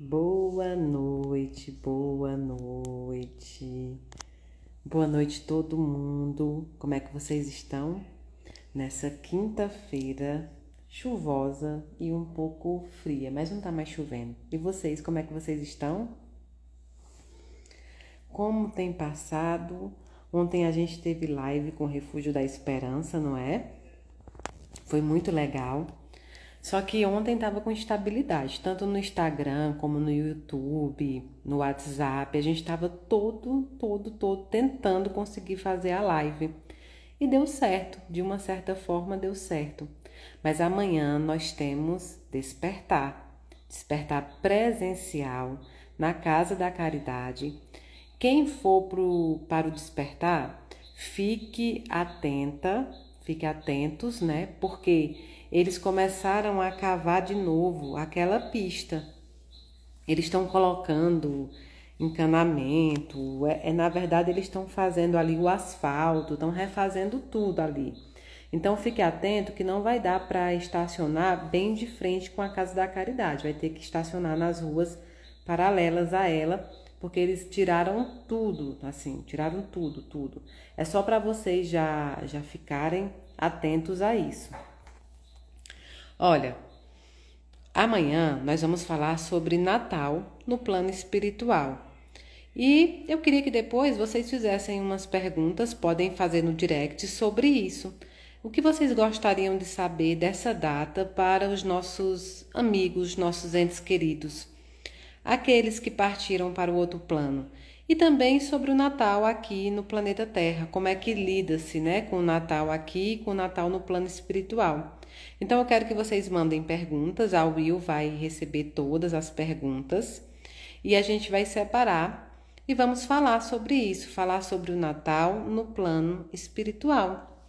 Boa noite, boa noite. Boa noite todo mundo. Como é que vocês estão? Nessa quinta-feira chuvosa e um pouco fria, mas não tá mais chovendo. E vocês, como é que vocês estão? Como tem passado? Ontem a gente teve live com o Refúgio da Esperança, não é? Foi muito legal. Só que ontem estava com instabilidade, tanto no Instagram como no YouTube, no WhatsApp. A gente estava todo tentando conseguir fazer a live. E deu certo, de uma certa forma deu certo. Mas amanhã nós temos despertar presencial na Casa da Caridade. Quem for para o despertar, fique atentos, né? Porque eles começaram a cavar de novo aquela pista. Eles estão colocando encanamento, na verdade eles estão fazendo ali o asfalto, estão refazendo tudo ali. Então fique atento que não vai dar para estacionar bem de frente com a Casa da Caridade, vai ter que estacionar nas ruas paralelas a ela, porque eles tiraram tudo, assim, tiraram tudo. É só para vocês já ficarem atentos a isso. Olha, amanhã nós vamos falar sobre Natal no plano espiritual. E eu queria que depois vocês fizessem umas perguntas, podem fazer no direct sobre isso. O que vocês gostariam de saber dessa data para os nossos amigos, nossos entes queridos, aqueles que partiram para o outro plano? E também sobre o Natal aqui no planeta Terra, como é que lida-se, né, com o Natal aqui e com o Natal no plano espiritual. Então eu quero que vocês mandem perguntas, a Will vai receber todas as perguntas e a gente vai separar e vamos falar sobre isso, falar sobre o Natal no plano espiritual,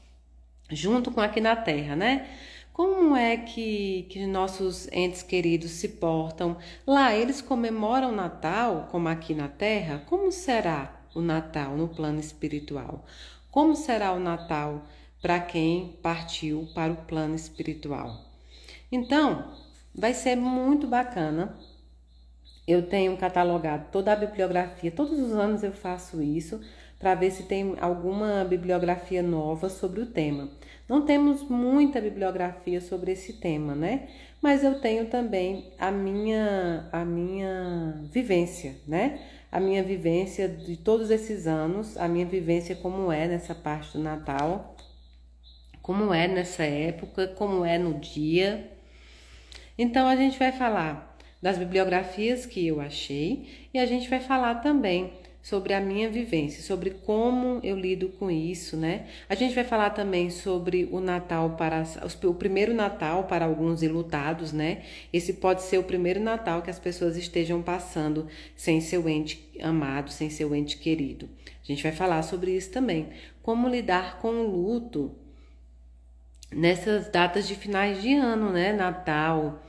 junto com aqui na Terra, né? Como é que nossos entes queridos se portam? Lá eles comemoram o Natal, como aqui na Terra? Como será o Natal no plano espiritual? Como será o Natal para quem partiu para o plano espiritual? Então, vai ser muito bacana. Eu tenho catalogado toda a bibliografia, todos os anos eu faço isso para ver se tem alguma bibliografia nova sobre o tema. Não temos muita bibliografia sobre esse tema, né? Mas eu tenho também a minha vivência, né? A minha vivência de todos esses anos, a minha vivência como é nessa parte do Natal, como é nessa época, como é no dia. Então a gente vai falar das bibliografias que eu achei e a gente vai falar também sobre a minha vivência, sobre como eu lido com isso, né? A gente vai falar também sobre o Natal o primeiro Natal para alguns enlutados, né? Esse pode ser o primeiro Natal que as pessoas estejam passando sem seu ente amado, sem seu ente querido. A gente vai falar sobre isso também. Como lidar com o luto nessas datas de finais de ano, né? Natal,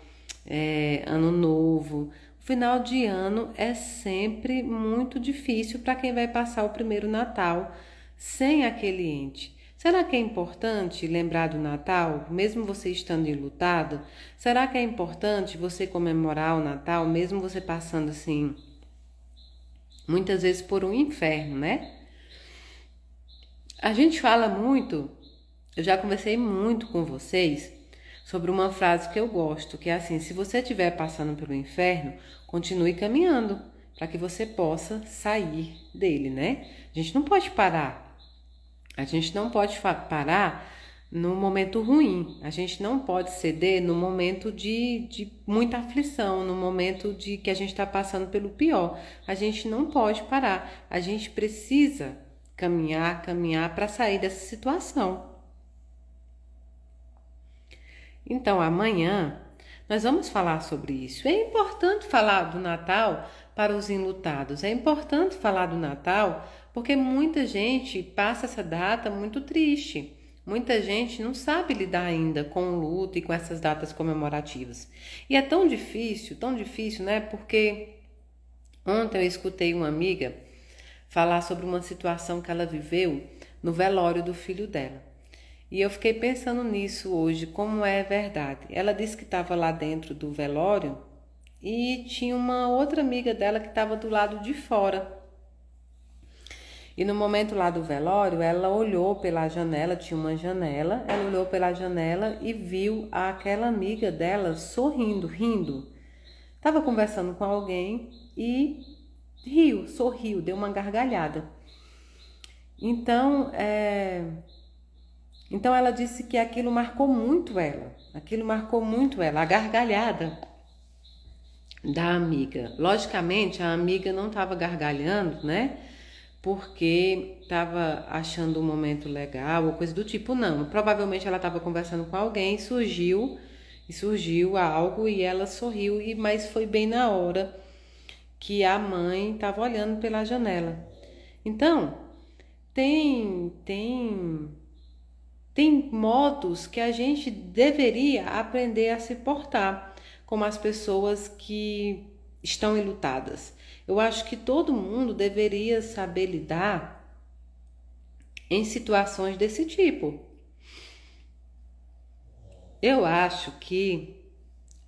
Ano Novo. O final de ano é sempre muito difícil para quem vai passar o primeiro Natal sem aquele ente. Será que é importante lembrar do Natal, mesmo você estando enlutado? Será que é importante você comemorar o Natal, mesmo você passando assim, muitas vezes por um inferno, né? A gente fala muito, eu já conversei muito com vocês sobre uma frase que eu gosto, que é assim: se você estiver passando pelo inferno, continue caminhando para que você possa sair dele, né? A gente não pode parar. A gente não pode parar no momento ruim. A gente não pode ceder no momento de muita aflição, no momento de que a gente está passando pelo pior. A gente não pode parar. A gente precisa caminhar para sair dessa situação. Então, amanhã nós vamos falar sobre isso. É importante falar do Natal para os enlutados. É importante falar do Natal porque muita gente passa essa data muito triste. Muita gente não sabe lidar ainda com o luto e com essas datas comemorativas. E é tão difícil, né? Porque ontem eu escutei uma amiga falar sobre uma situação que ela viveu no velório do filho dela. E eu fiquei pensando nisso hoje, como é verdade. Ela disse que estava lá dentro do velório e tinha uma outra amiga dela que estava do lado de fora. E no momento lá do velório, ela olhou pela janela, tinha uma janela, ela olhou pela janela e viu aquela amiga dela sorrindo, rindo. Estava conversando com alguém e riu, sorriu, deu uma gargalhada. Então ela disse que aquilo marcou muito ela, a gargalhada da amiga. Logicamente, a amiga não estava gargalhando, né? Porque estava achando um momento legal ou coisa do tipo, não. Provavelmente ela estava conversando com alguém, surgiu algo e ela sorriu, mas foi bem na hora que a mãe estava olhando pela janela. Então, tem modos que a gente deveria aprender a se portar, como as pessoas que estão enlutadas. Eu acho que todo mundo deveria saber lidar em situações desse tipo. Eu acho que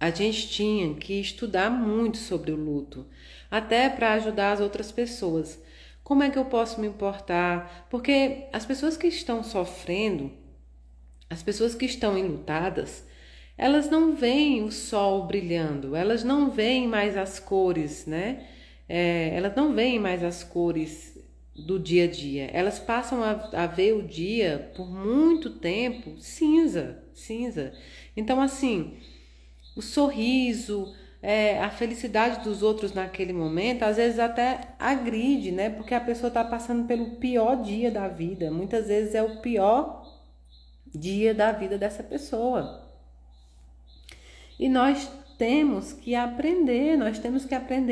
a gente tinha que estudar muito sobre o luto, até para ajudar as outras pessoas. Como é que eu posso me importar? Porque as pessoas que estão sofrendo, as pessoas que estão enlutadas, elas não veem o sol brilhando, elas não veem mais as cores, né? Elas não veem mais as cores do dia a dia. Elas passam a ver o dia por muito tempo cinza. Então, assim, o sorriso, a felicidade dos outros naquele momento, às vezes até agride, né? Porque a pessoa está passando pelo pior dia da vida. Muitas vezes é o pior dia da vida dessa pessoa. E nós temos que aprender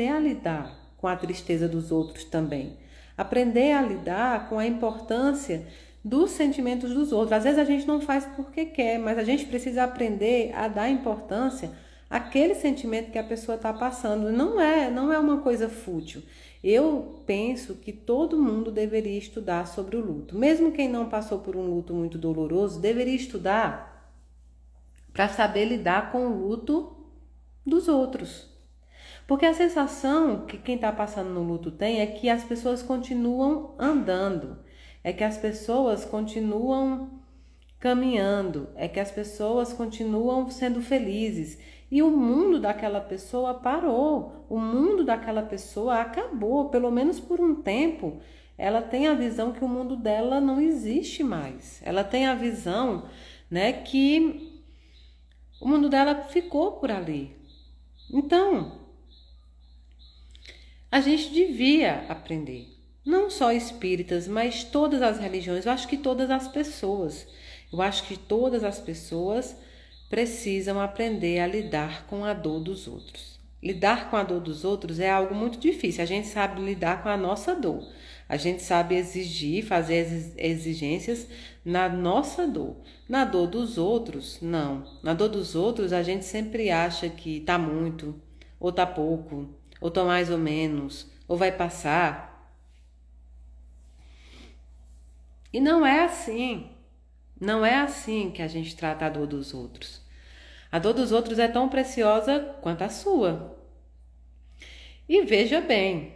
a lidar com a tristeza dos outros também. Aprender a lidar com a importância dos sentimentos dos outros. Às vezes a gente não faz porque quer, mas a gente precisa aprender a dar importância àquele sentimento que a pessoa está passando. Não é uma coisa fútil. Eu penso que todo mundo deveria estudar sobre o luto. Mesmo quem não passou por um luto muito doloroso, deveria estudar para saber lidar com o luto dos outros. Porque a sensação que quem está passando no luto tem é que as pessoas continuam andando, é que as pessoas continuam caminhando, é que as pessoas continuam sendo felizes. E o mundo daquela pessoa parou, o mundo daquela pessoa acabou, pelo menos por um tempo. Ela tem a visão que o mundo dela não existe mais. Ela tem a visão, né, que o mundo dela ficou por ali. Então, a gente devia aprender. Não só espíritas, mas todas as religiões. Eu acho que todas as pessoas. Eu acho que todas as pessoas precisam aprender a lidar com a dor dos outros. Lidar com a dor dos outros é algo muito difícil. A gente sabe lidar com a nossa dor. A gente sabe exigir, fazer exigências na nossa dor. Na dor dos outros, não. Na dor dos outros, a gente sempre acha que tá muito, ou tá pouco, ou tá mais ou menos, ou vai passar. E não é assim. Não é assim que a gente trata a dor dos outros. A dor dos outros é tão preciosa quanto a sua. E veja bem.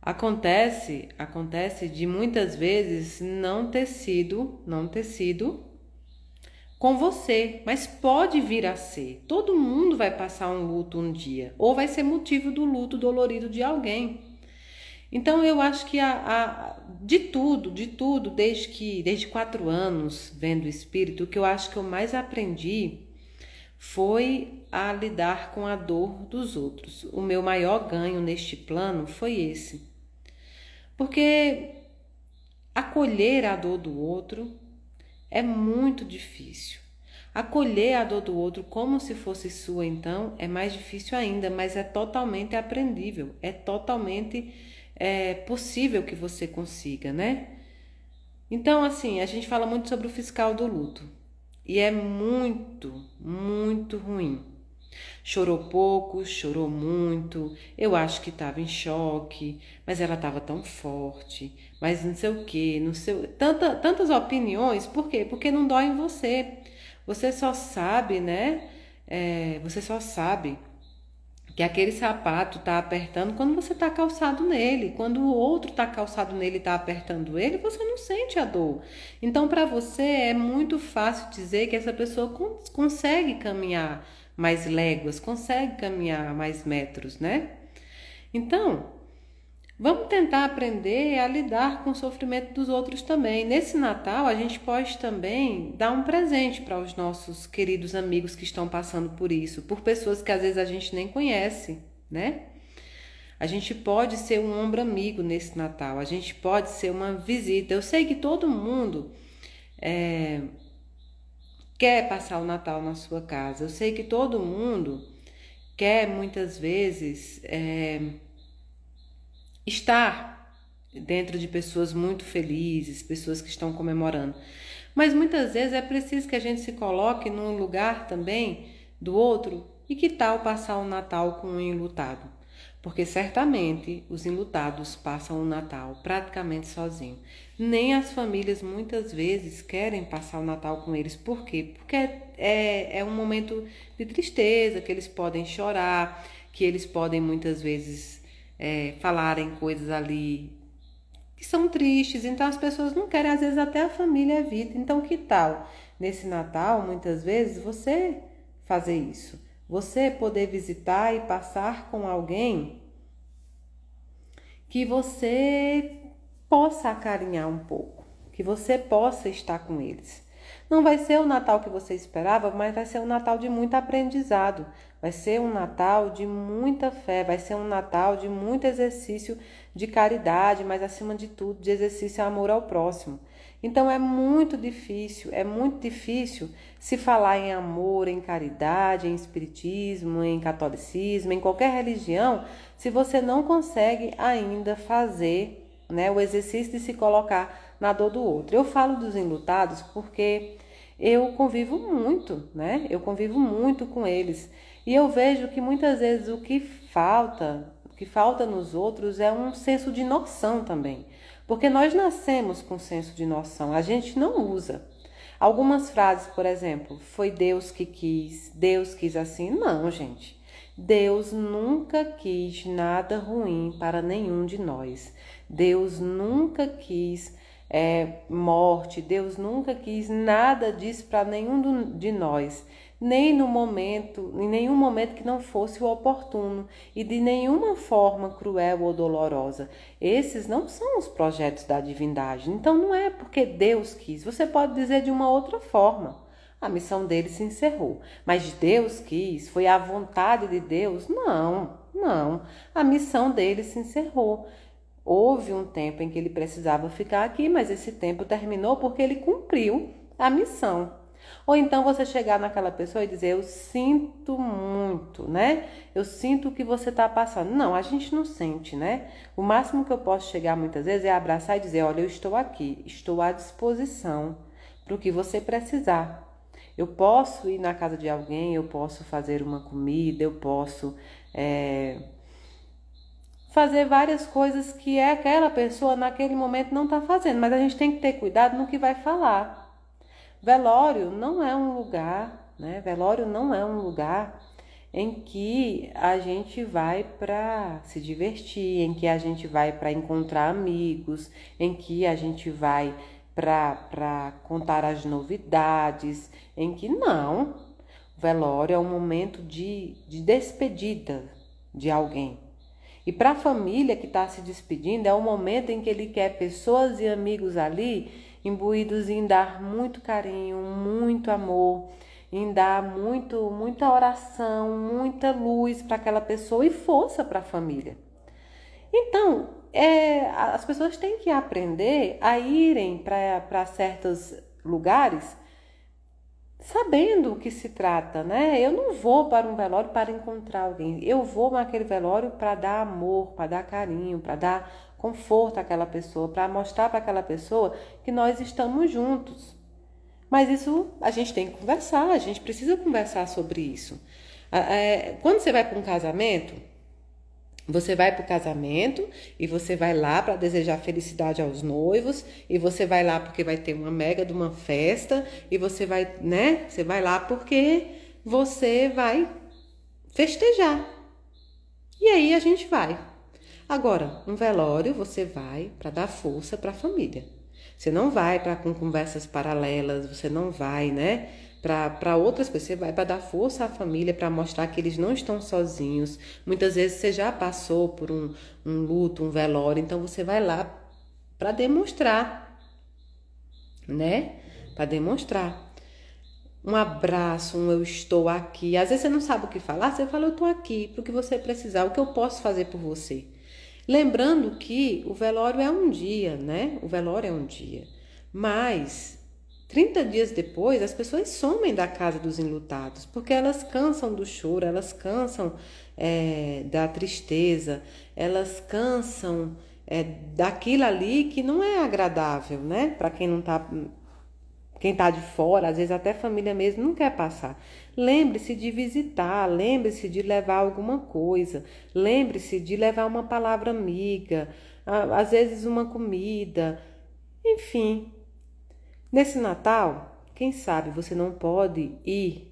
Acontece de muitas vezes não ter sido com você, mas pode vir a ser. Todo mundo vai passar um luto um dia, ou vai ser motivo do luto dolorido de alguém. Então eu acho que de tudo, desde 4 anos vendo o espírito, o que eu acho que eu mais aprendi foi a lidar com a dor dos outros. O meu maior ganho neste plano foi esse. Porque acolher a dor do outro é muito difícil. Acolher a dor do outro como se fosse sua, então, é mais difícil ainda, mas é totalmente aprendível, é totalmente possível que você consiga, né? Então, assim, a gente fala muito sobre o fiscal do luto e é muito, muito ruim. Chorou pouco, chorou muito, eu acho que estava em choque, mas ela estava tão forte, mas não sei o que, tantas opiniões, por quê? Porque não dói em você. Você só sabe, né, você só sabe que aquele sapato está apertando quando você está calçado nele. Quando o outro está calçado nele e está apertando ele, você não sente a dor. Então, para você é muito fácil dizer que essa pessoa consegue caminhar mais léguas, consegue caminhar mais metros, né? Então, vamos tentar aprender a lidar com o sofrimento dos outros também. Nesse Natal, a gente pode também dar um presente para os nossos queridos amigos que estão passando por isso, por pessoas que às vezes a gente nem conhece, né? A gente pode ser um ombro amigo nesse Natal, a gente pode ser uma visita. Eu sei que todo mundo quer passar o Natal na sua casa, eu sei que todo mundo quer muitas vezes estar dentro de pessoas muito felizes, pessoas que estão comemorando. Mas muitas vezes é preciso que a gente se coloque num lugar também do outro. E que tal passar o Natal com um enlutado? Porque certamente os enlutados passam o Natal praticamente sozinhos. Nem as famílias muitas vezes querem passar o Natal com eles. Por quê? Porque é um momento de tristeza, que eles podem chorar, que eles podem muitas vezes falarem coisas ali que são tristes, então as pessoas não querem, às vezes até a família evita. Então que tal, nesse Natal, muitas vezes, você fazer isso? Você poder visitar e passar com alguém que você possa acarinhar um pouco, que você possa estar com eles. Não vai ser o Natal que você esperava, mas vai ser um Natal de muito aprendizado. Vai ser um Natal de muita fé, vai ser um Natal de muito exercício de caridade, mas acima de tudo, de exercício de amor ao próximo. Então é muito difícil se falar em amor, em caridade, em espiritismo, em catolicismo, em qualquer religião, se você não consegue ainda fazer, né, o exercício de se colocar na dor do outro. Eu falo dos enlutados porque eu convivo muito, né? Eu convivo muito com eles. E eu vejo que muitas vezes o que falta nos outros é um senso de noção também. Porque nós nascemos com senso de noção, a gente não usa. Algumas frases, por exemplo, foi Deus que quis, Deus quis assim. Não, gente. Deus nunca quis nada ruim para nenhum de nós. Deus nunca quis morte, Deus nunca quis nada disso para nenhum de nós, nem no momento, em nenhum momento que não fosse o oportuno e de nenhuma forma cruel ou dolorosa. Esses não são os projetos da divindade. Então não é porque Deus quis, você pode dizer de uma outra forma. A missão dele se encerrou, mas Deus quis, foi a vontade de Deus? Não, não. A missão dele se encerrou. Houve um tempo em que ele precisava ficar aqui, mas esse tempo terminou porque ele cumpriu a missão. Ou então você chegar naquela pessoa e dizer, eu sinto muito, né? Eu sinto o que você está passando. Não, a gente não sente, né? O máximo que eu posso chegar muitas vezes é abraçar e dizer, olha, eu estou aqui, estou à disposição para o que você precisar. Eu posso ir na casa de alguém, eu posso fazer uma comida, eu posso fazer várias coisas que aquela pessoa naquele momento não está fazendo, mas a gente tem que ter cuidado no que vai falar. Velório não é um lugar, né? Velório não é um lugar em que a gente vai para se divertir, em que a gente vai para encontrar amigos, em que a gente vai para contar as novidades, em que não. O velório é um momento de despedida de alguém. E para a família que está se despedindo, é o momento em que ele quer pessoas e amigos ali imbuídos em dar muito carinho, muito amor, em dar muita oração, muita luz para aquela pessoa e força para a família. Então, as pessoas têm que aprender a irem para certos lugares sabendo o que se trata, né? Eu não vou para um velório para encontrar alguém. Eu vou naquele velório para dar amor, para dar carinho, para dar conforto àquela pessoa, para mostrar para aquela pessoa que nós estamos juntos. Mas isso a gente tem que conversar, a gente precisa conversar sobre isso. Quando você vai para um casamento, você vai para o casamento e você vai lá para desejar felicidade aos noivos, e você vai lá porque vai ter uma mega de uma festa, e você vai, né? Você vai lá porque você vai festejar. E aí a gente vai. Agora, um velório você vai para dar força para a família. Você não vai para com conversas paralelas, você não vai, né? Para outras pessoas, você vai para dar força à família, para mostrar que eles não estão sozinhos. Muitas vezes você já passou por um luto, um velório, então você vai lá para demonstrar, né? Para demonstrar. Um abraço, um eu estou aqui. Às vezes você não sabe o que falar, você fala eu estou aqui, para o que você precisar, o que eu posso fazer por você. Lembrando que o velório é um dia, né? O velório é um dia. Mas 30 dias depois, as pessoas somem da casa dos enlutados, porque elas cansam do choro, elas cansam da tristeza, elas cansam daquilo ali que não é agradável, né? Para quem não tá, quem tá de fora, às vezes até a família mesmo não quer passar. Lembre-se de visitar, lembre-se de levar alguma coisa, lembre-se de levar uma palavra amiga, às vezes uma comida, enfim. Nesse Natal, quem sabe você não pode ir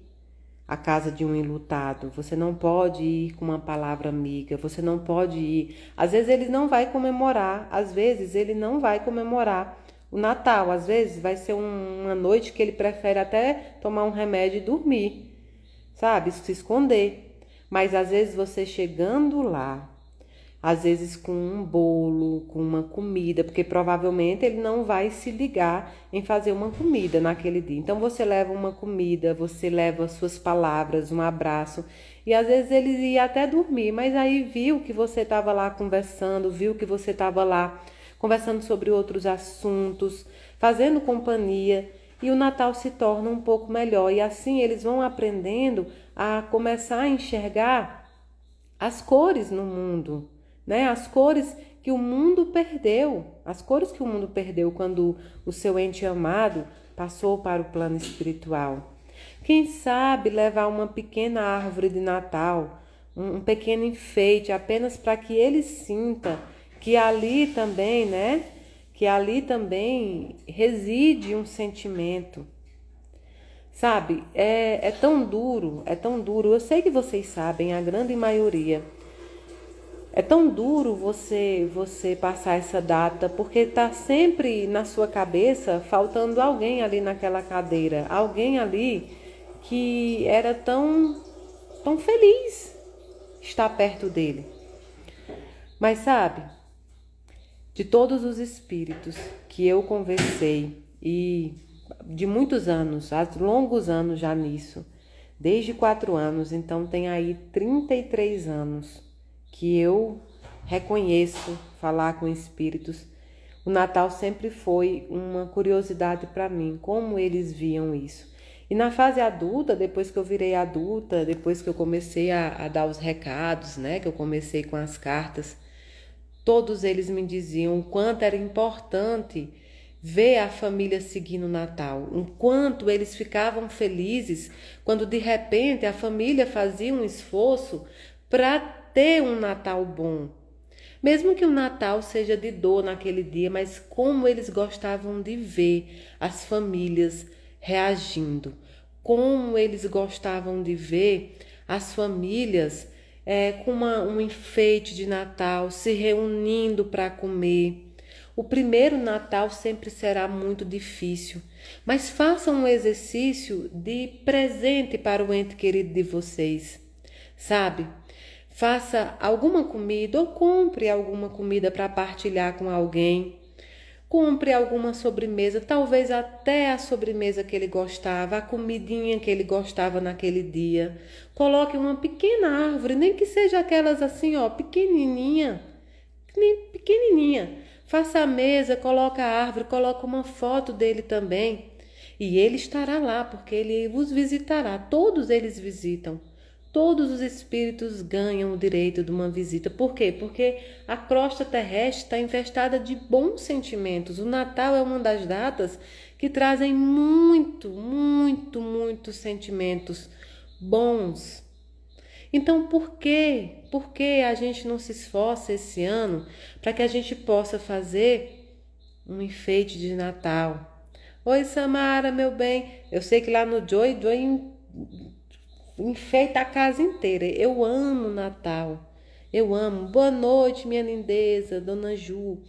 à casa de um enlutado, você não pode ir com uma palavra amiga, você não pode ir. Às vezes ele não vai comemorar, às vezes ele não vai comemorar o Natal, às vezes vai ser uma noite que ele prefere até tomar um remédio e dormir, sabe? Se esconder. Mas às vezes você chegando lá, às vezes com um bolo, com uma comida, porque provavelmente ele não vai se ligar em fazer uma comida naquele dia. Então você leva uma comida, você leva suas palavras, um abraço, e às vezes ele ia até dormir, mas aí viu que você estava lá conversando, viu que você estava lá conversando sobre outros assuntos, fazendo companhia, e o Natal se torna um pouco melhor. E assim eles vão aprendendo a começar a enxergar as cores no mundo, né? As cores que o mundo perdeu, as cores que o mundo perdeu quando o seu ente amado passou para o plano espiritual. Quem sabe levar uma pequena árvore de Natal, um pequeno enfeite, apenas para que ele sinta que ali também, né? Que ali também reside um sentimento. Sabe, é tão duro, é tão duro. Eu sei que vocês sabem, a grande maioria. É tão duro você passar essa data, porque tá sempre na sua cabeça faltando alguém ali naquela cadeira, alguém ali que era tão feliz estar perto dele. Mas sabe, de todos os espíritos que eu conversei e de muitos anos, há longos anos já nisso, desde 4 anos, então tem aí 33 anos que eu reconheço falar com espíritos. O Natal sempre foi uma curiosidade para mim, como eles viam isso. E na fase adulta, depois que eu virei adulta, depois que eu comecei a dar os recados, né, que eu comecei com as cartas, todos eles me diziam o quanto era importante ver a família seguindo o Natal, o quanto eles ficavam felizes quando de repente a família fazia um esforço para ter um Natal bom. Mesmo que o Natal seja de dor naquele dia, mas como eles gostavam de ver as famílias reagindo, como eles gostavam de ver as famílias com um enfeite de Natal, se reunindo para comer. O primeiro Natal sempre será muito difícil, mas façam um exercício de presente para o ente querido de vocês, sabe? Faça alguma comida ou compre alguma comida para partilhar com alguém. Compre alguma sobremesa, talvez até a sobremesa que ele gostava, a comidinha que ele gostava naquele dia. Coloque uma pequena árvore, nem que seja aquelas assim, ó, pequenininha, pequenininha. Faça a mesa, coloque a árvore, coloque uma foto dele também. E ele estará lá, porque ele vos visitará. Todos eles visitam. Todos os espíritos ganham o direito de uma visita. Por quê? Porque a crosta terrestre está infestada de bons sentimentos. O Natal é uma das datas que trazem muitos sentimentos bons. Então, por quê? Por que a gente não se esforça esse ano para que a gente possa fazer um enfeite de Natal? Oi, Samara, meu bem. Eu sei que lá no Joy enfeita a casa inteira. Eu amo Natal. Eu amo. Boa noite, minha lindeza, Dona Ju.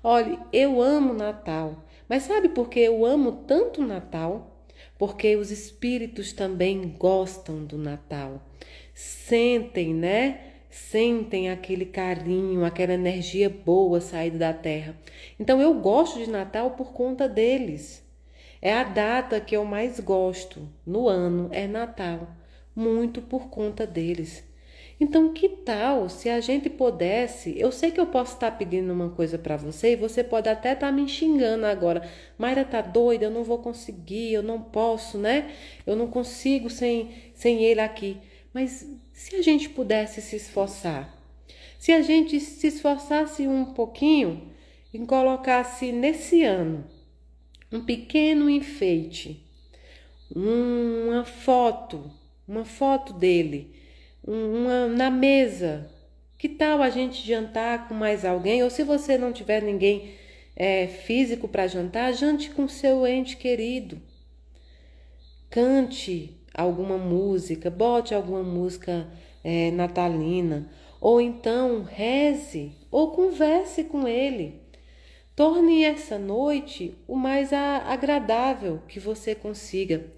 Olha, eu amo Natal. Mas sabe por que eu amo tanto o Natal? Porque os espíritos também gostam do Natal. Sentem, né? Sentem aquele carinho, aquela energia boa saída da terra. Então eu gosto de Natal por conta deles. É a data que eu mais gosto no ano, é Natal, muito por conta deles. Então, que tal se a gente pudesse? Eu sei que eu posso estar pedindo uma coisa para você e você pode até estar me xingando agora. Mayra tá doida, eu não vou conseguir, eu não posso, né? Eu não consigo sem ele aqui. Mas se a gente pudesse se esforçar, se a gente se esforçasse um pouquinho e colocasse nesse ano um pequeno enfeite, uma foto dele, na mesa. Que tal a gente jantar com mais alguém? Ou se você não tiver ninguém físico para jantar, jante com seu ente querido. Cante alguma música, bote alguma música natalina, ou então reze, ou converse com ele. Torne essa noite o mais agradável que você consiga.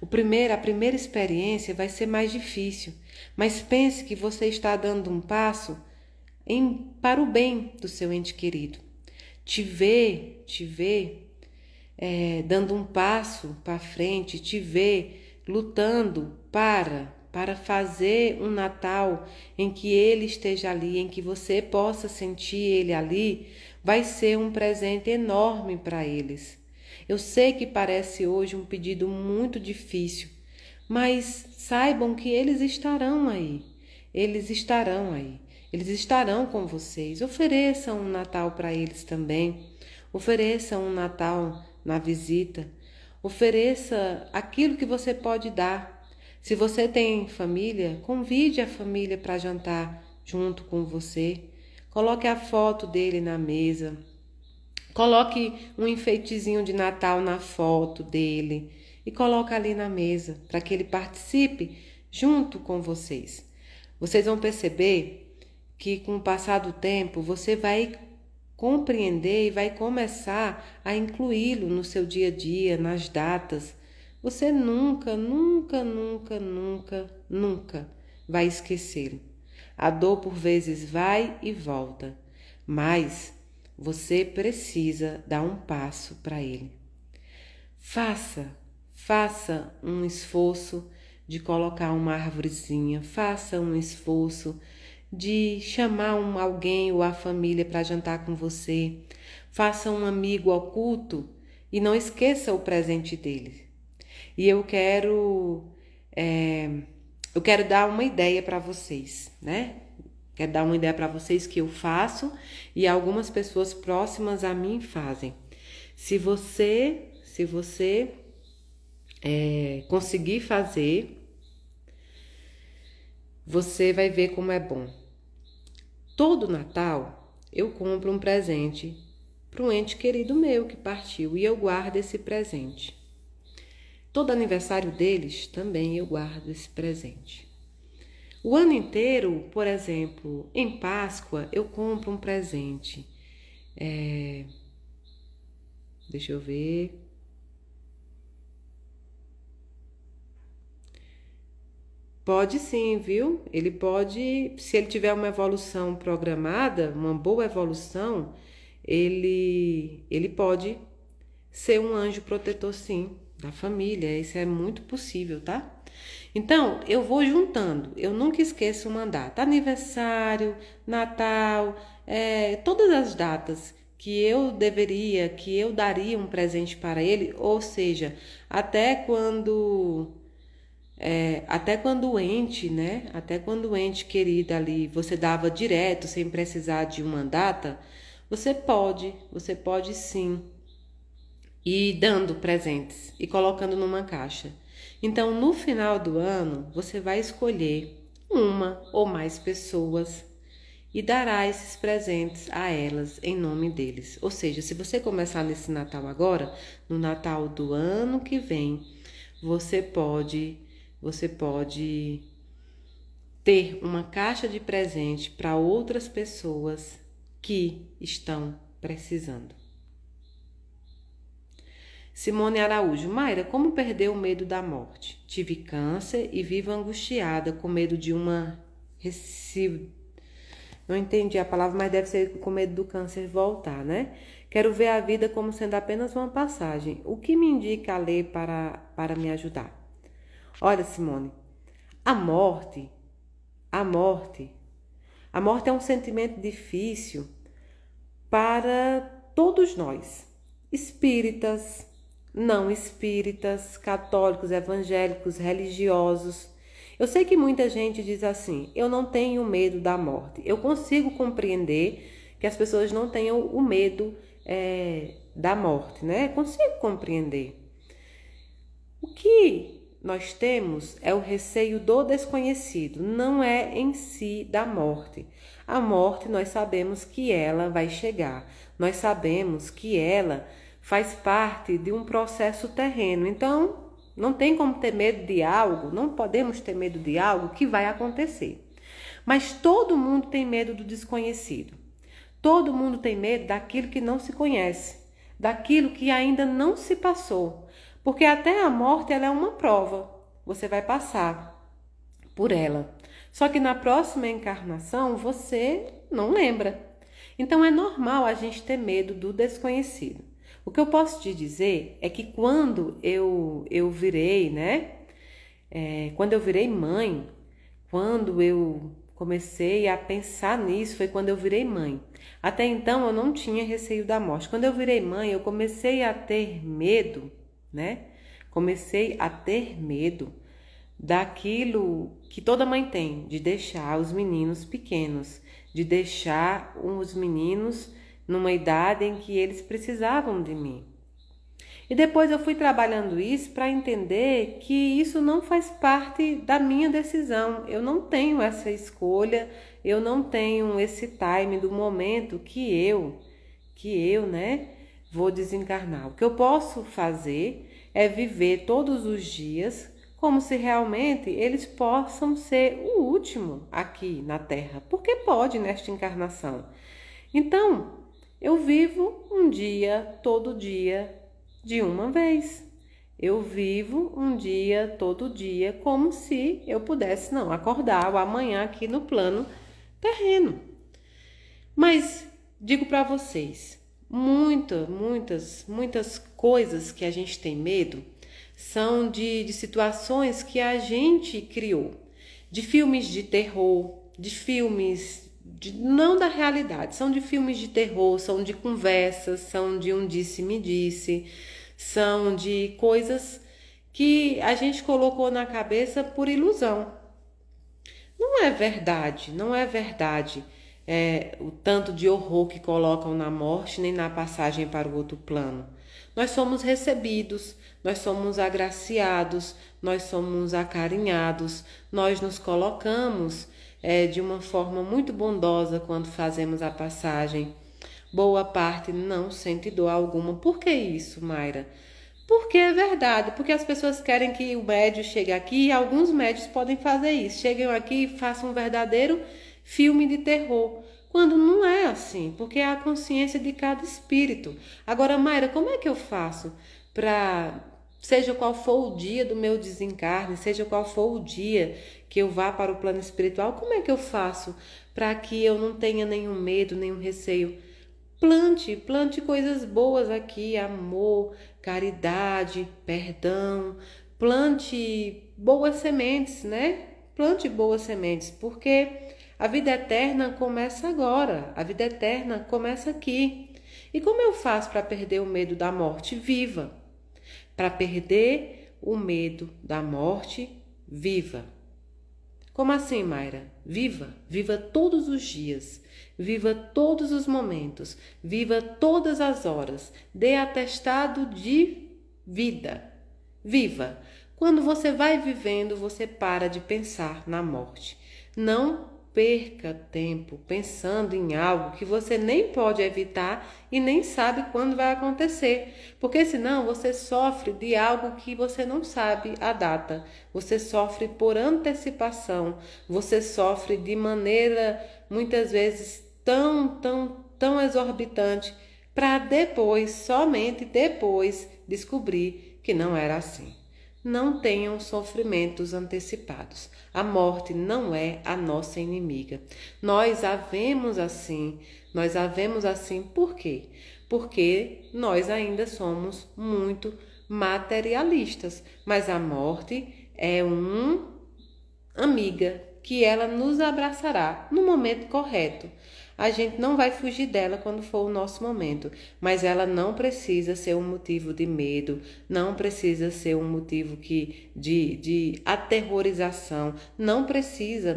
A primeira experiência vai ser mais difícil, mas pense que você está dando um passo para o bem do seu ente querido. Te vê dando um passo para frente, te vê lutando para fazer um Natal em que ele esteja ali, em que você possa sentir ele ali, vai ser um presente enorme para eles. Eu sei que parece hoje um pedido muito difícil, mas saibam que eles estarão aí. Eles estarão aí. Eles estarão com vocês. Ofereçam um Natal para eles também. Ofereçam um Natal na visita. Ofereça aquilo que você pode dar. Se você tem família, convide a família para jantar junto com você. Coloque a foto dele na mesa. Coloque um enfeitezinho de Natal na foto dele e coloque ali na mesa para que ele participe junto com vocês. Vocês vão perceber que com o passar do tempo você vai compreender e vai começar a incluí-lo no seu dia a dia, nas datas. Você nunca vai esquecê-lo. A dor por vezes vai e volta, mas você precisa dar um passo para ele. Faça um esforço de colocar uma arvorezinha, faça um esforço de chamar alguém ou a família para jantar com você, faça um amigo oculto e não esqueça o presente dele. E eu quero dar uma ideia para vocês, né? Quero dar uma ideia para vocês que eu faço e algumas pessoas próximas a mim fazem. Se você conseguir fazer, você vai ver como é bom. Todo Natal eu compro um presente para um ente querido meu que partiu e eu guardo esse presente. Todo aniversário deles também eu guardo esse presente. O ano inteiro, por exemplo, em Páscoa, eu compro um presente. Deixa eu ver. Pode sim, viu? Ele pode, se ele tiver uma evolução programada, uma boa evolução, ele pode ser um anjo protetor, sim, da família. Isso é muito possível, tá? Então, eu vou juntando. Eu nunca esqueço uma data. Aniversário, Natal, todas as datas que eu daria um presente para ele, ou seja, até quando o ente, né? Até quando o ente querido ali você dava direto, sem precisar de uma data, você pode sim ir dando presentes e colocando numa caixa. Então, no final do ano, você vai escolher uma ou mais pessoas e dará esses presentes a elas em nome deles. Ou seja, se você começar nesse Natal agora, no Natal do ano que vem, você pode você pode ter uma caixa de presente para outras pessoas que estão precisando. Simone Araújo. Mayra, como perder o medo da morte? Tive câncer e vivo angustiada com medo de uma... Não entendi a palavra, mas deve ser com medo do câncer voltar, né? Quero ver a vida como sendo apenas uma passagem. O que me indica a ler para me ajudar? Olha, Simone, a morte é um sentimento difícil para todos nós, espíritas, não espíritas, católicos, evangélicos, religiosos. Eu sei que muita gente diz assim, eu não tenho medo da morte. Eu consigo compreender que as pessoas não tenham o medo da morte, né? Consigo compreender. O que nós temos é o receio do desconhecido, não é em si da morte. A morte, nós sabemos que ela vai chegar, nós sabemos que ela faz parte de um processo terreno. Então, não tem como ter medo de algo, não podemos ter medo de algo que vai acontecer. Mas todo mundo tem medo do desconhecido. Todo mundo tem medo daquilo que não se conhece, daquilo que ainda não se passou. Porque até a morte ela é uma prova, você vai passar por ela. Só que na próxima encarnação você não lembra. Então é normal a gente ter medo do desconhecido. O que eu posso te dizer é que quando eu virei, né? Quando eu virei mãe, quando eu comecei a pensar nisso, foi quando eu virei mãe. Até então eu não tinha receio da morte. Quando eu virei mãe, eu comecei a ter medo, né? Comecei a ter medo daquilo que toda mãe tem, de deixar os meninos pequenos, de deixar os meninos numa idade em que eles precisavam de mim. E depois eu fui trabalhando isso para entender que isso não faz parte da minha decisão. Eu não tenho essa escolha, eu não tenho esse time do momento que eu, né, vou desencarnar. O que eu posso fazer é viver todos os dias como se realmente eles possam ser o último aqui na Terra, porque pode nesta encarnação. Então, eu vivo um dia, todo dia, de uma vez. Eu vivo um dia, todo dia, como se eu pudesse não acordar o amanhã aqui no plano terreno. Mas digo para vocês, muitas coisas que a gente tem medo são de situações que a gente criou, de filmes de terror, de filmes não da realidade, são de filmes de terror, são de conversas, são de um disse-me-disse, são de coisas que a gente colocou na cabeça por ilusão. Não é verdade o tanto de horror que colocam na morte nem na passagem para o outro plano. Nós somos recebidos, nós somos agraciados, nós somos acarinhados, nós nos colocamos de uma forma muito bondosa quando fazemos a passagem. Boa parte não sente dor alguma. Por que isso, Mayra? Porque é verdade, porque as pessoas querem que o médium chegue aqui e alguns médios podem fazer isso. Cheguem aqui e façam um verdadeiro filme de terror. Quando não é assim, porque é a consciência de cada espírito. Agora, Mayra, como é que eu faço para, seja qual for o dia do meu desencarne, seja qual for o dia que eu vá para o plano espiritual, como é que eu faço para que eu não tenha nenhum medo, nenhum receio? Plante coisas boas aqui, amor, caridade, perdão. Plante boas sementes, né? Plante boas sementes, porque a vida eterna começa agora, a vida eterna começa aqui. E como eu faço para perder o medo da morte? Viva! Para perder o medo da morte, viva! Como assim, Mayra? Viva! Viva todos os dias, viva todos os momentos, viva todas as horas, dê atestado de vida. Viva! Quando você vai vivendo, você para de pensar na morte. Não perca tempo pensando em algo que você nem pode evitar e nem sabe quando vai acontecer, porque senão você sofre de algo que você não sabe a data, você sofre por antecipação, você sofre de maneira muitas vezes tão exorbitante, para depois, somente depois, descobrir que não era assim. Não tenham sofrimentos antecipados. A morte não é a nossa inimiga. Nós a vemos assim. Por quê? Porque nós ainda somos muito materialistas. Mas a morte é uma amiga que ela nos abraçará no momento correto. A gente não vai fugir dela quando for o nosso momento, mas ela não precisa ser um motivo de medo, não precisa ser um motivo de aterrorização, não precisa.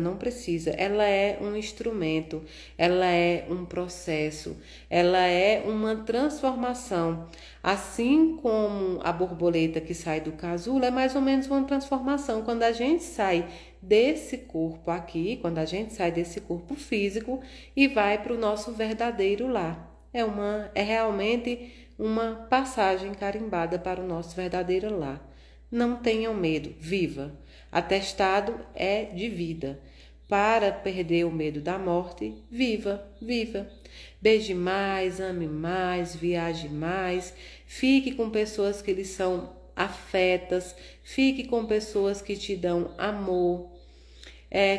Ela é um instrumento, ela é um processo, ela é uma transformação. Assim como a borboleta que sai do casulo é mais ou menos uma transformação. Quando a gente sai desse corpo aqui, quando a gente sai desse corpo físico e vai para o nosso verdadeiro lar. É realmente uma passagem carimbada para o nosso verdadeiro lar. Não tenham medo, viva. Atestado é de vida. Para perder o medo da morte, viva. Beije mais, ame mais, viaje mais, fique com pessoas que lhe são afetas, fique com pessoas que te dão amor.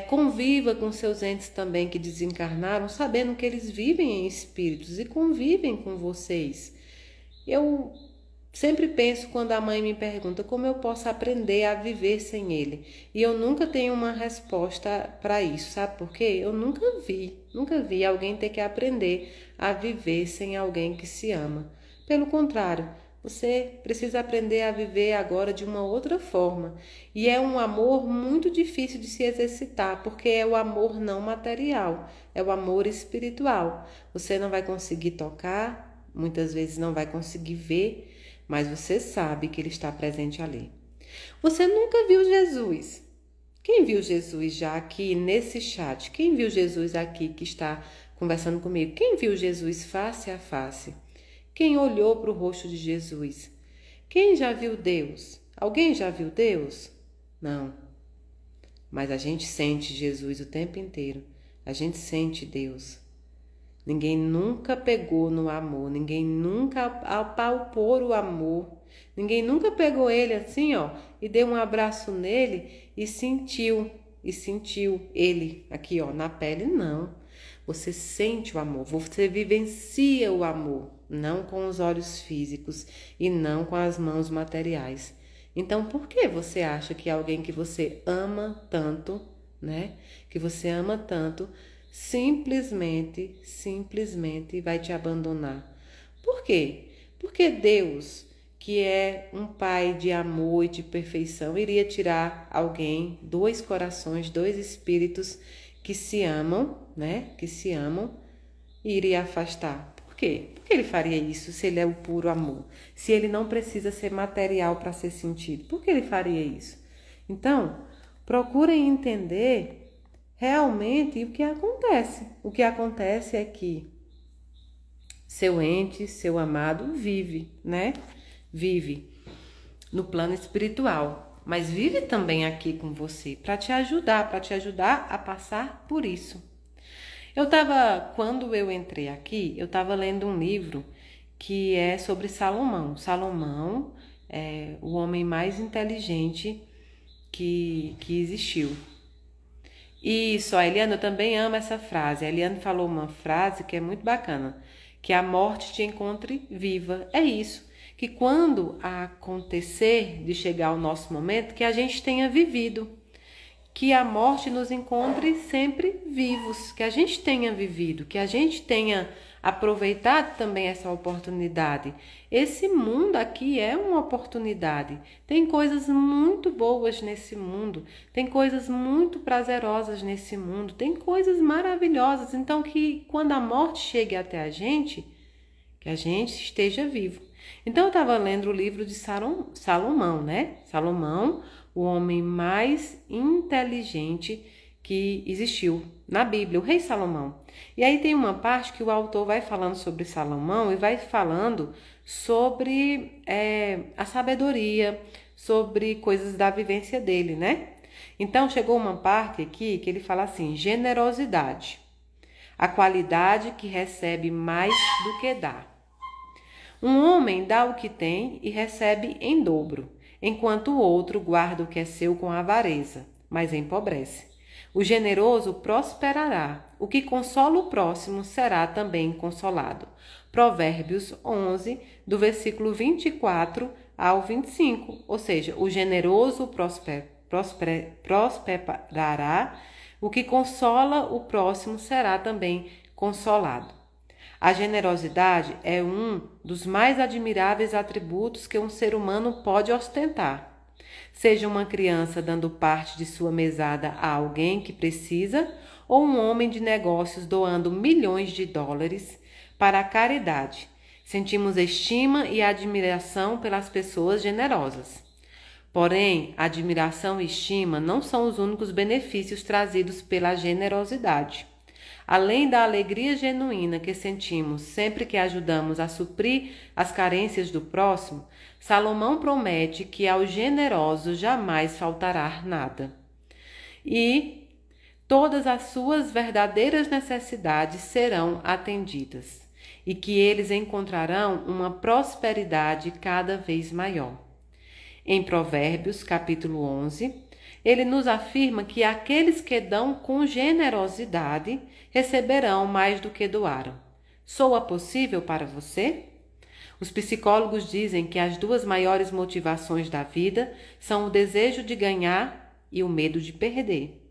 Conviva com seus entes também que desencarnaram, sabendo que eles vivem em espíritos e convivem com vocês. Eu sempre penso quando a mãe me pergunta como eu posso aprender a viver sem ele. E eu nunca tenho uma resposta para isso, sabe por quê? Eu nunca vi alguém ter que aprender a viver sem alguém que se ama. Pelo contrário, você precisa aprender a viver agora de uma outra forma. E é um amor muito difícil de se exercitar, porque é o amor não material, é o amor espiritual. Você não vai conseguir tocar, muitas vezes não vai conseguir ver, mas você sabe que ele está presente ali. Você nunca viu Jesus. Quem viu Jesus já aqui nesse chat? Quem viu Jesus aqui que está conversando comigo? Quem viu Jesus face a face? Quem olhou para o rosto de Jesus? Quem já viu Deus? Alguém já viu Deus? Não. Mas a gente sente Jesus o tempo inteiro. A gente sente Deus. Ninguém nunca pegou no amor. Ninguém nunca apalpou o amor. Ninguém nunca pegou ele assim, ó, e deu um abraço nele e sentiu ele aqui, ó, na pele. Não. Você sente o amor. Você vivencia o amor. Não com os olhos físicos e não com as mãos materiais. Então, por que você acha que alguém que você ama tanto, né? Que você ama tanto, simplesmente vai te abandonar? Por quê? Porque Deus, que é um Pai de amor e de perfeição, iria tirar alguém, dois corações, dois espíritos que se amam, né? Que se amam, e iria afastar. Por quê? Por que ele faria isso se ele é o puro amor? Se ele não precisa ser material para ser sentido? Por que ele faria isso? Então, procurem entender realmente o que acontece. O que acontece é que seu ente, seu amado, vive, né? Vive no plano espiritual, mas vive também aqui com você para te ajudar a passar por isso. Quando eu entrei aqui, eu estava lendo um livro que é sobre Salomão. Salomão é o homem mais inteligente que existiu. Isso, a Eliane, eu também amo essa frase. A Eliane falou uma frase que é muito bacana, que a morte te encontre viva. É isso, que quando acontecer de chegar o nosso momento, que a gente tenha vivido, que a morte nos encontre sempre vivos, que a gente tenha vivido, que a gente tenha aproveitado também essa oportunidade. Esse mundo aqui é uma oportunidade. Tem coisas muito boas nesse mundo, tem coisas muito prazerosas nesse mundo, tem coisas maravilhosas. Então, que quando a morte chegue até a gente, que a gente esteja vivo. Então, eu estava lendo o livro de Salomão, né? Salomão, o homem mais inteligente que existiu na Bíblia, o rei Salomão. E aí tem uma parte que o autor vai falando sobre Salomão e vai falando sobre a sabedoria, sobre coisas da vivência dele, né? Então chegou uma parte aqui que ele fala assim: generosidade, a qualidade que recebe mais do que dá. Um homem dá o que tem e recebe em dobro, enquanto o outro guarda o que é seu com avareza, mas empobrece. O generoso prosperará, o que consola o próximo será também consolado. Provérbios 11, do versículo 24 ao 25, ou seja, o generoso prosperará, o que consola o próximo será também consolado. A generosidade é um dos mais admiráveis atributos que um ser humano pode ostentar. Seja uma criança dando parte de sua mesada a alguém que precisa, ou um homem de negócios doando milhões de dólares para a caridade. Sentimos estima e admiração pelas pessoas generosas. Porém, admiração e estima não são os únicos benefícios trazidos pela generosidade. Além da alegria genuína que sentimos sempre que ajudamos a suprir as carências do próximo, Salomão promete que ao generoso jamais faltará nada. E todas as suas verdadeiras necessidades serão atendidas, e que eles encontrarão uma prosperidade cada vez maior. Em Provérbios, capítulo 11, ele nos afirma que aqueles que dão com generosidade receberão mais do que doaram. Soa possível para você? Os psicólogos dizem que as duas maiores motivações da vida são o desejo de ganhar e o medo de perder.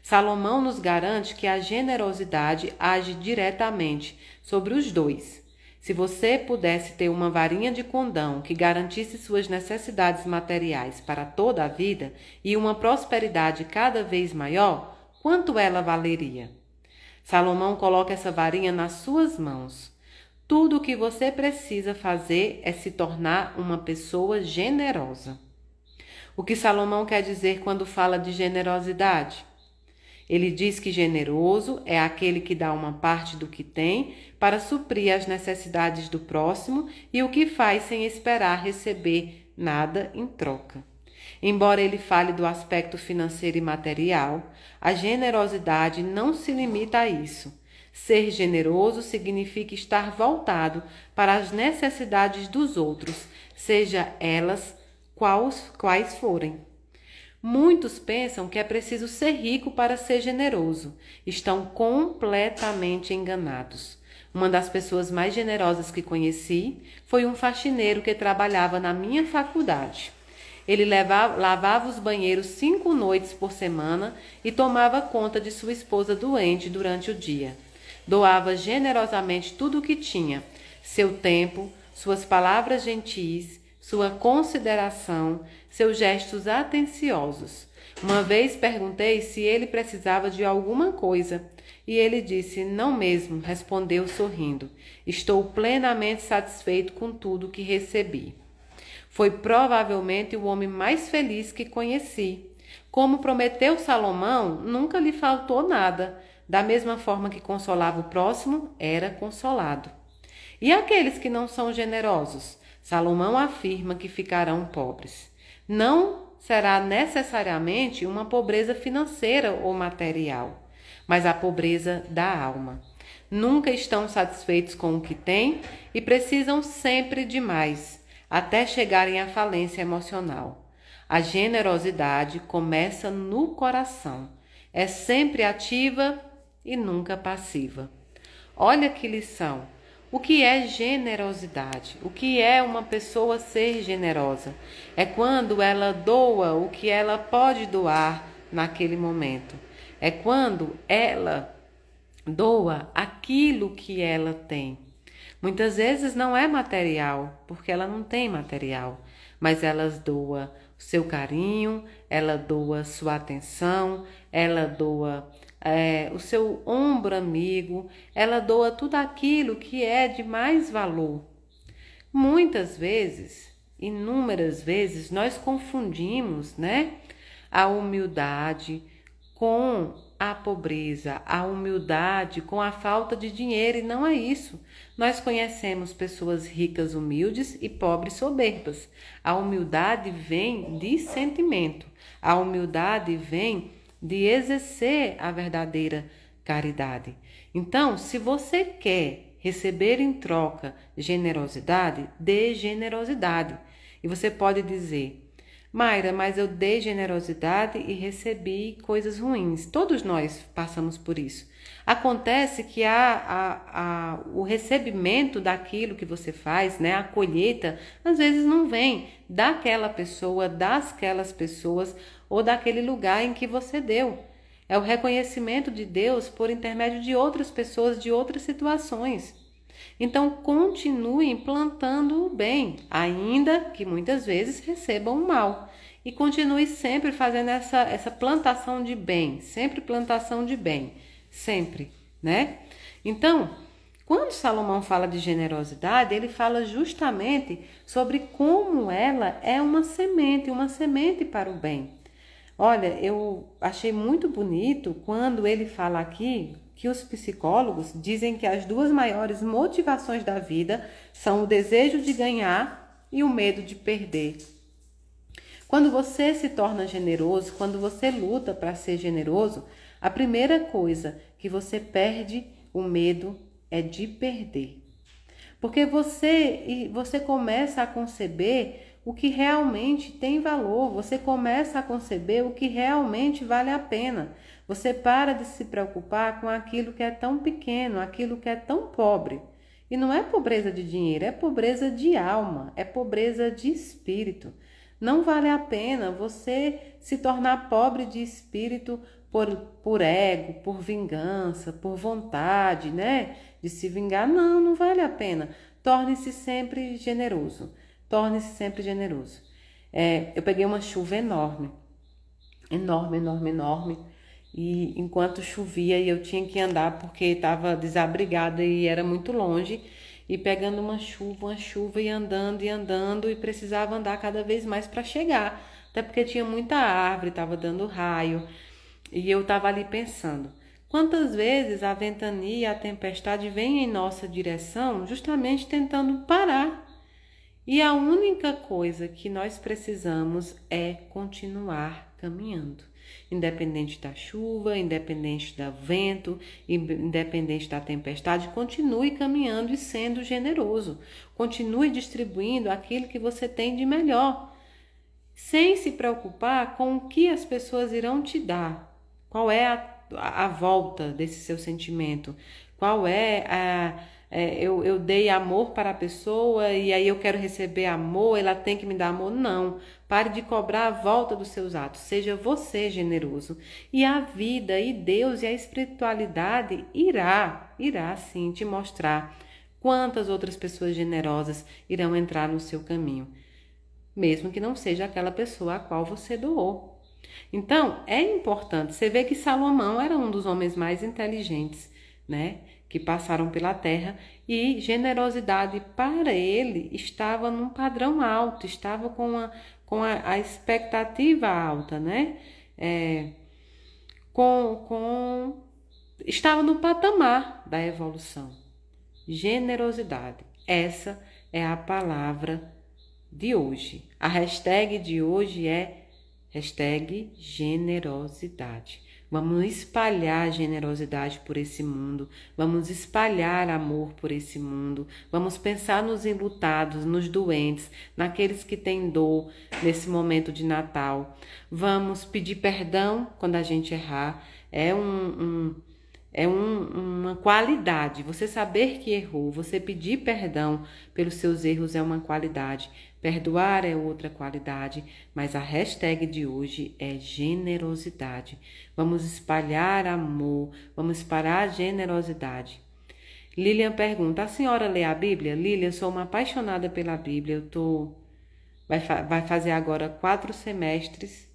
Salomão nos garante que a generosidade age diretamente sobre os dois. Se você pudesse ter uma varinha de condão que garantisse suas necessidades materiais para toda a vida e uma prosperidade cada vez maior, quanto ela valeria? Salomão coloca essa varinha nas suas mãos. Tudo o que você precisa fazer é se tornar uma pessoa generosa. O que Salomão quer dizer quando fala de generosidade? Ele diz que generoso é aquele que dá uma parte do que tem para suprir as necessidades do próximo e o que faz sem esperar receber nada em troca. Embora ele fale do aspecto financeiro e material, a generosidade não se limita a isso. Ser generoso significa estar voltado para as necessidades dos outros, seja elas quais forem. Muitos pensam que é preciso ser rico para ser generoso. Estão completamente enganados. Uma das pessoas mais generosas que conheci foi um faxineiro que trabalhava na minha faculdade. Ele lavava os banheiros 5 noites por semana e tomava conta de sua esposa doente durante o dia. Doava generosamente tudo o que tinha, seu tempo, suas palavras gentis, sua consideração, seus gestos atenciosos. Uma vez perguntei se ele precisava de alguma coisa e ele disse: "Não mesmo", respondeu sorrindo. "Estou plenamente satisfeito com tudo que recebi." Foi provavelmente o homem mais feliz que conheci. Como prometeu Salomão, nunca lhe faltou nada. Da mesma forma que consolava o próximo, era consolado. E aqueles que não são generosos? Salomão afirma que ficarão pobres. Não será necessariamente uma pobreza financeira ou material, mas a pobreza da alma. Nunca estão satisfeitos com o que têm e precisam sempre de mais, até chegarem à falência emocional. A generosidade começa no coração, é sempre ativa e nunca passiva. Olha que lição! O que é generosidade? O que é uma pessoa ser generosa? É quando ela doa o que ela pode doar naquele momento. É quando ela doa aquilo que ela tem. Muitas vezes não é material, porque ela não tem material, mas ela doa o seu carinho, ela doa sua atenção, ela doa o seu ombro amigo, ela doa tudo aquilo que é de mais valor. Muitas vezes, inúmeras vezes, nós confundimos, a humildade com a pobreza, a humildade com a falta de dinheiro, e não é isso. Nós conhecemos pessoas ricas humildes e pobres soberbas. A humildade vem de sentimento. A humildade vem de exercer a verdadeira caridade. Então, se você quer receber em troca generosidade, dê generosidade. E você pode dizer: Mayra, mas eu dei generosidade e recebi coisas ruins. Todos nós passamos por isso. Acontece que o recebimento daquilo que você faz, né, a colheita, às vezes não vem daquela pessoa, dasquelas pessoas ou daquele lugar em que você deu. É o reconhecimento de Deus por intermédio de outras pessoas, de outras situações. Então, continue plantando o bem, ainda que muitas vezes recebam o mal. E continue sempre fazendo essa plantação de bem, sempre plantação de bem, sempre, né? Então, quando Salomão fala de generosidade, ele fala justamente sobre como ela é uma semente para o bem. Olha, eu achei muito bonito quando ele fala aqui que os psicólogos dizem que as duas maiores motivações da vida são o desejo de ganhar e o medo de perder. Quando você se torna generoso, quando você luta para ser generoso, a primeira coisa que você perde o medo é de perder. Porque você começa a conceber o que realmente tem valor, você começa a conceber o que realmente vale a pena. Você para de se preocupar com aquilo que é tão pequeno, aquilo que é tão pobre. E não é pobreza de dinheiro, é pobreza de alma, é pobreza de espírito. Não vale a pena você se tornar pobre de espírito por ego, por vingança, por vontade, né? De se vingar. Não, não vale a pena. Torne-se sempre generoso. Torne-se sempre generoso. Eu peguei uma chuva enorme. Enorme, enorme, enorme. E enquanto chovia e eu tinha que andar porque estava desabrigada e era muito longe. E pegando uma chuva e andando e precisava andar cada vez mais para chegar. Até porque tinha muita árvore, estava dando raio. E eu estava ali pensando, quantas vezes a ventania, a tempestade vem em nossa direção justamente tentando parar. E a única coisa que nós precisamos é continuar caminhando. Independente da chuva, independente do vento, independente da tempestade, continue caminhando e sendo generoso. Continue distribuindo aquilo que você tem de melhor, sem se preocupar com o que as pessoas irão te dar. Qual é a volta desse seu sentimento? Qual é eu dei amor para a pessoa e aí eu quero receber amor, ela tem que me dar amor? Não. Pare de cobrar a volta dos seus atos. Seja você generoso. E a vida, e Deus e a espiritualidade irá sim te mostrar quantas outras pessoas generosas irão entrar no seu caminho, mesmo que não seja aquela pessoa a qual você doou. Então, é importante. Você vê que Salomão era um dos homens mais inteligentes, né, que passaram pela terra, e generosidade para ele estava num padrão alto, estava com a expectativa alta, né? Estava no patamar da evolução. Generosidade. Essa é a palavra de hoje. A hashtag de hoje é hashtag generosidade. Vamos espalhar generosidade por esse mundo. Vamos espalhar amor por esse mundo. Vamos pensar nos enlutados, nos doentes, naqueles que têm dor nesse momento de Natal. Vamos pedir perdão quando a gente errar. É uma qualidade. Você saber que errou, você pedir perdão pelos seus erros é uma qualidade. Perdoar é outra qualidade, mas a hashtag de hoje é generosidade. Vamos espalhar amor, vamos espalhar generosidade. Lilian pergunta, a senhora lê a Bíblia? Lilian, sou uma apaixonada pela Bíblia. Vai fazer agora 4 semestres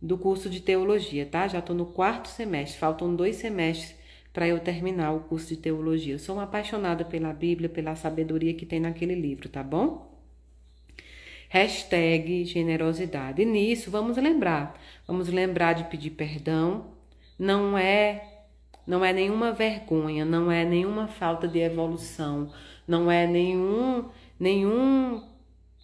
do curso de teologia, tá? Já estou no 4º semestre, faltam 2 semestres para eu terminar o curso de teologia. Eu sou uma apaixonada pela Bíblia, pela sabedoria que tem naquele livro, tá bom? Hashtag generosidade. E nisso, vamos lembrar de pedir perdão, não é não é nenhuma vergonha, não é nenhuma falta de evolução, não é nenhum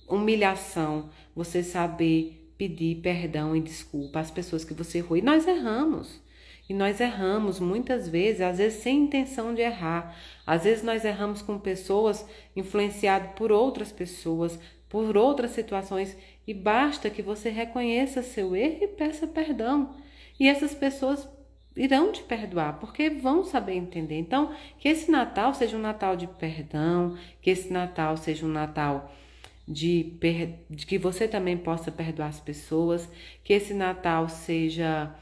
humilhação você saber pedir perdão e desculpa às pessoas que você errou. E nós erramos. E nós erramos muitas vezes, às vezes sem intenção de errar. Às vezes nós erramos com pessoas influenciadas por outras pessoas, por outras situações, e basta que você reconheça seu erro e peça perdão. E essas pessoas irão te perdoar, porque vão saber entender. Então, que esse Natal seja um Natal de perdão, que esse Natal seja um Natal de que você também possa perdoar as pessoas, que esse Natal seja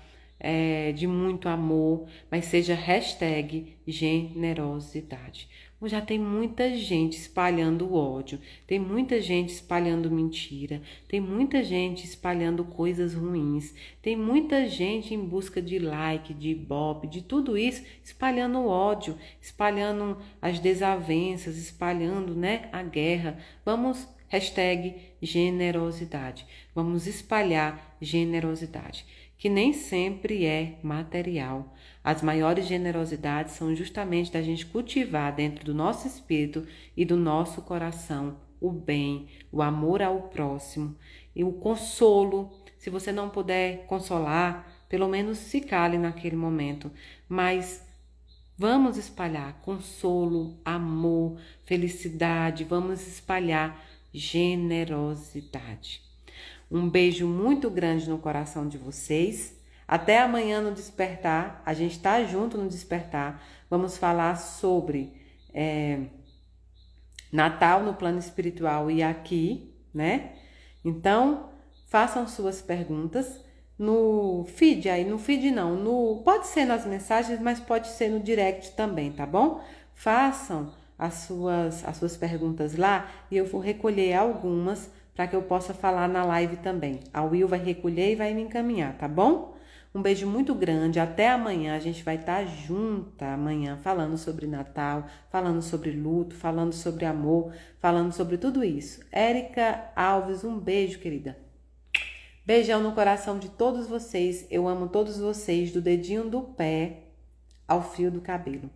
de muito amor, mas seja hashtag generosidade. Já tem muita gente espalhando ódio, tem muita gente espalhando mentira, tem muita gente espalhando coisas ruins, tem muita gente em busca de like, de ibope, de tudo isso, espalhando ódio, espalhando as desavenças, espalhando, né, a guerra. Vamos hashtag generosidade. Vamos espalhar generosidade, que nem sempre é material. As maiores generosidades são justamente da gente cultivar dentro do nosso espírito e do nosso coração o bem, o amor ao próximo e o consolo. Se você não puder consolar, pelo menos se cale naquele momento, mas vamos espalhar consolo, amor, felicidade, vamos espalhar generosidade. Um beijo muito grande no coração de vocês. Até amanhã no Despertar. A gente tá junto no Despertar. Vamos falar sobre Natal no plano espiritual e aqui, né? Então, façam suas perguntas no feed aí, no feed não, pode ser nas mensagens, mas pode ser no direct também, tá bom? Façam as suas perguntas lá e eu vou recolher algumas para que eu possa falar na live também. A Will vai recolher e vai me encaminhar, tá bom? Um beijo muito grande, até amanhã. A gente vai estar junta amanhã falando sobre Natal, falando sobre luto, falando sobre amor, falando sobre tudo isso. Érica Alves, um beijo, querida. Beijão no coração de todos vocês. Eu amo todos vocês, do dedinho do pé ao fio do cabelo.